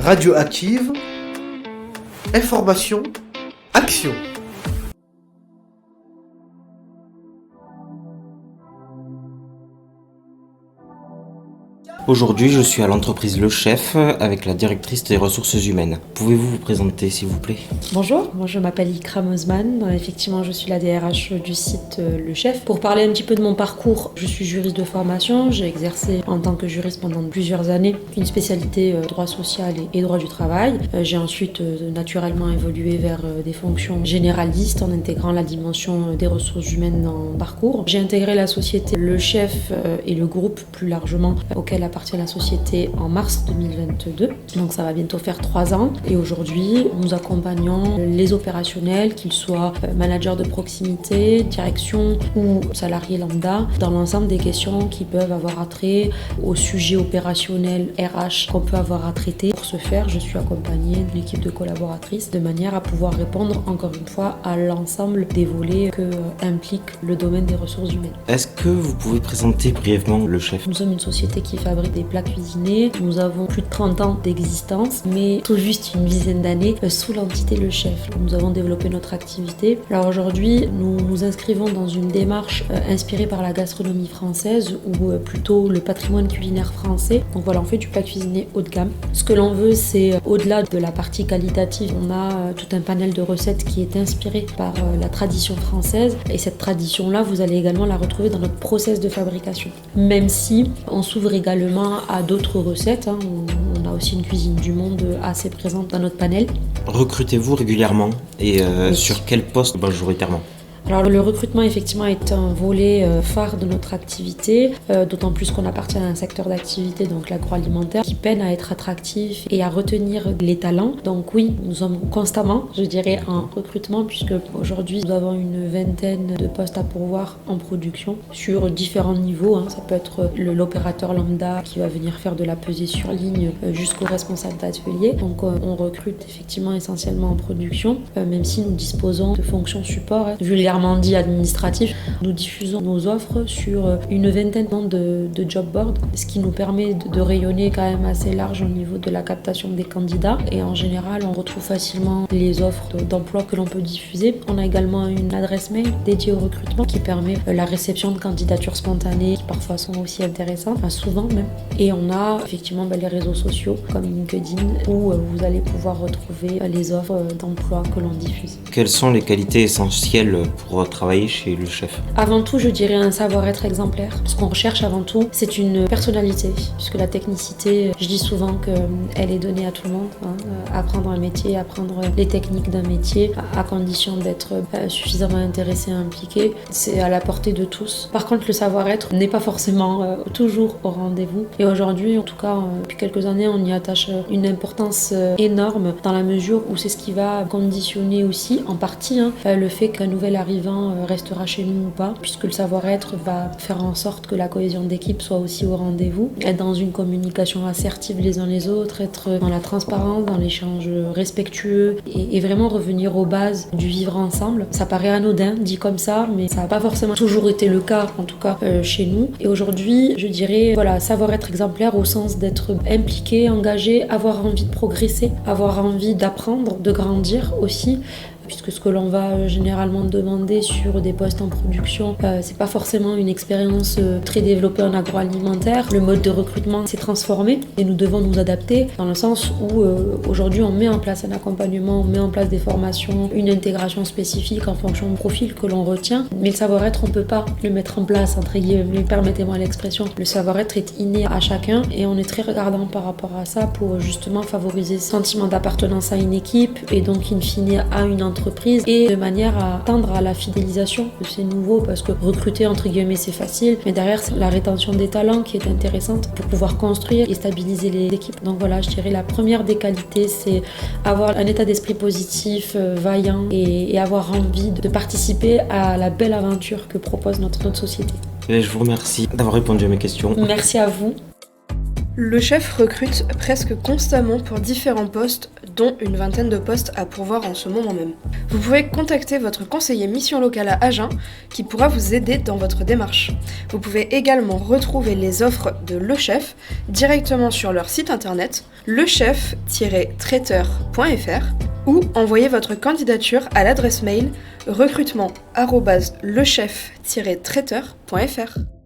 Radioactive, information, action. Aujourd'hui, je suis à l'entreprise Le Chef avec la directrice des ressources humaines. Pouvez-vous vous présenter, s'il vous plaît ? Bonjour, moi je m'appelle Ikram Osman. Effectivement, je suis la DRH du site Le Chef. Pour parler un petit peu de mon parcours, je suis juriste de formation. J'ai exercé en tant que juriste pendant plusieurs années une spécialité droit social et droit du travail. J'ai ensuite naturellement évolué vers des fonctions généralistes en intégrant la dimension des ressources humaines dans mon parcours. J'ai intégré la société Le Chef et le groupe plus largement auquel appartient la société en mars 2022. Donc ça va bientôt faire 3 ans. Et aujourd'hui, nous accompagnons les opérationnels, qu'ils soient managers de proximité, direction ou salariés lambda, dans l'ensemble des questions qui peuvent avoir attrait au sujet opérationnel RH qu'on peut avoir à traiter. Pour ce faire, je suis accompagnée d'une équipe de collaboratrices de manière à pouvoir répondre encore une fois à l'ensemble des volets que implique le domaine des ressources humaines. Est-ce que vous pouvez présenter brièvement Le Chef ? Nous sommes une société qui fabrique des plats cuisinés. Nous avons plus de 30 ans d'existence, mais tout juste une dizaine d'années sous l'entité Le Chef. Nous avons développé notre activité. Alors aujourd'hui, nous nous inscrivons dans une démarche inspirée par la gastronomie française ou plutôt le patrimoine culinaire français. Donc voilà, on fait du plat cuisiné haut de gamme. Ce que l'on veut, c'est au-delà de la partie qualitative, on a tout un panel de recettes qui est inspiré par la tradition française. Et cette tradition-là, vous allez également la retrouver dans notre process de fabrication. Même si on s'ouvre également à d'autres recettes. On a aussi une cuisine du monde assez présente dans notre panel. Recrutez-vous régulièrement et Oui. sur quel poste majoritairement ? Alors le recrutement effectivement est un volet phare de notre activité, d'autant plus qu'on appartient à un secteur d'activité, donc l'agroalimentaire, qui peine à être attractif et à retenir les talents. Donc oui, nous sommes constamment, je dirais, en recrutement, puisque aujourd'hui nous avons une vingtaine de postes à pourvoir en production sur différents niveaux. Ça peut être l'opérateur lambda qui va venir faire de la pesée sur ligne jusqu'au responsable d'atelier. Donc on recrute effectivement essentiellement en production, même si nous disposons de fonctions support, vulgairement dit administratif. Nous diffusons nos offres sur une vingtaine de job boards, ce qui nous permet de rayonner quand même assez large au niveau de la captation des candidats. Et en général, on retrouve facilement les offres d'emploi que l'on peut diffuser. On a également une adresse mail dédiée au recrutement qui permet la réception de candidatures spontanées qui parfois sont aussi intéressantes, souvent même. Et on a effectivement les réseaux sociaux comme LinkedIn où vous allez pouvoir retrouver les offres d'emploi que l'on diffuse. Quelles sont les qualités essentielles pour travailler chez Le Chef ? Avant tout, je dirais un savoir-être exemplaire. Ce qu'on recherche avant tout, c'est une personnalité, puisque la technicité, je dis souvent qu'elle est donnée à tout le monde. Apprendre un métier, apprendre les techniques d'un métier, à condition d'être suffisamment intéressé et impliqué, c'est à la portée de tous. Par contre, le savoir-être n'est pas forcément toujours au rendez-vous. Et aujourd'hui, en tout cas, depuis quelques années, on y attache une importance énorme dans la mesure où c'est ce qui va conditionner aussi, en partie, le fait qu'un nouvel arrivant restera chez nous ou pas, puisque le savoir-être va faire en sorte que la cohésion d'équipe soit aussi au rendez-vous, être dans une communication assertive les uns les autres, être dans la transparence, dans l'échange respectueux et vraiment revenir aux bases du vivre ensemble. Ça paraît anodin dit comme ça, mais ça n'a pas forcément toujours été le cas, en tout cas chez nous. Et aujourd'hui, je dirais, savoir-être exemplaire au sens d'être impliqué, engagé, avoir envie de progresser, avoir envie d'apprendre, de grandir aussi, puisque ce que l'on va généralement demander sur des postes en production, c'est pas forcément une expérience très développée en agroalimentaire. Le mode de recrutement s'est transformé et nous devons nous adapter dans le sens où aujourd'hui on met en place un accompagnement, on met en place des formations, une intégration spécifique en fonction du profil que l'on retient. Mais le savoir-être, on peut pas le mettre en place, entre guillemets, permettez-moi l'expression. Le savoir-être est inné à chacun et on est très regardant par rapport à ça pour justement favoriser ce sentiment d'appartenance à une équipe et donc in fine à une entreprise et de manière à tendre à la fidélisation de ces nouveaux, parce que recruter entre guillemets c'est facile, mais derrière c'est la rétention des talents qui est intéressante pour pouvoir construire et stabiliser les équipes. Donc voilà, je dirais la première des qualités, c'est avoir un état d'esprit positif, vaillant et avoir envie de participer à la belle aventure que propose notre société. Je vous remercie d'avoir répondu à mes questions. Merci à vous. Le Chef recrute presque constamment pour différents postes, dont une vingtaine de postes à pourvoir en ce moment même. Vous pouvez contacter votre conseiller mission locale à Agen qui pourra vous aider dans votre démarche. Vous pouvez également retrouver les offres de Le Chef directement sur leur site internet lechef-traiteur.fr ou envoyer votre candidature à l'adresse mail recrutement@lechef-traiteur.fr.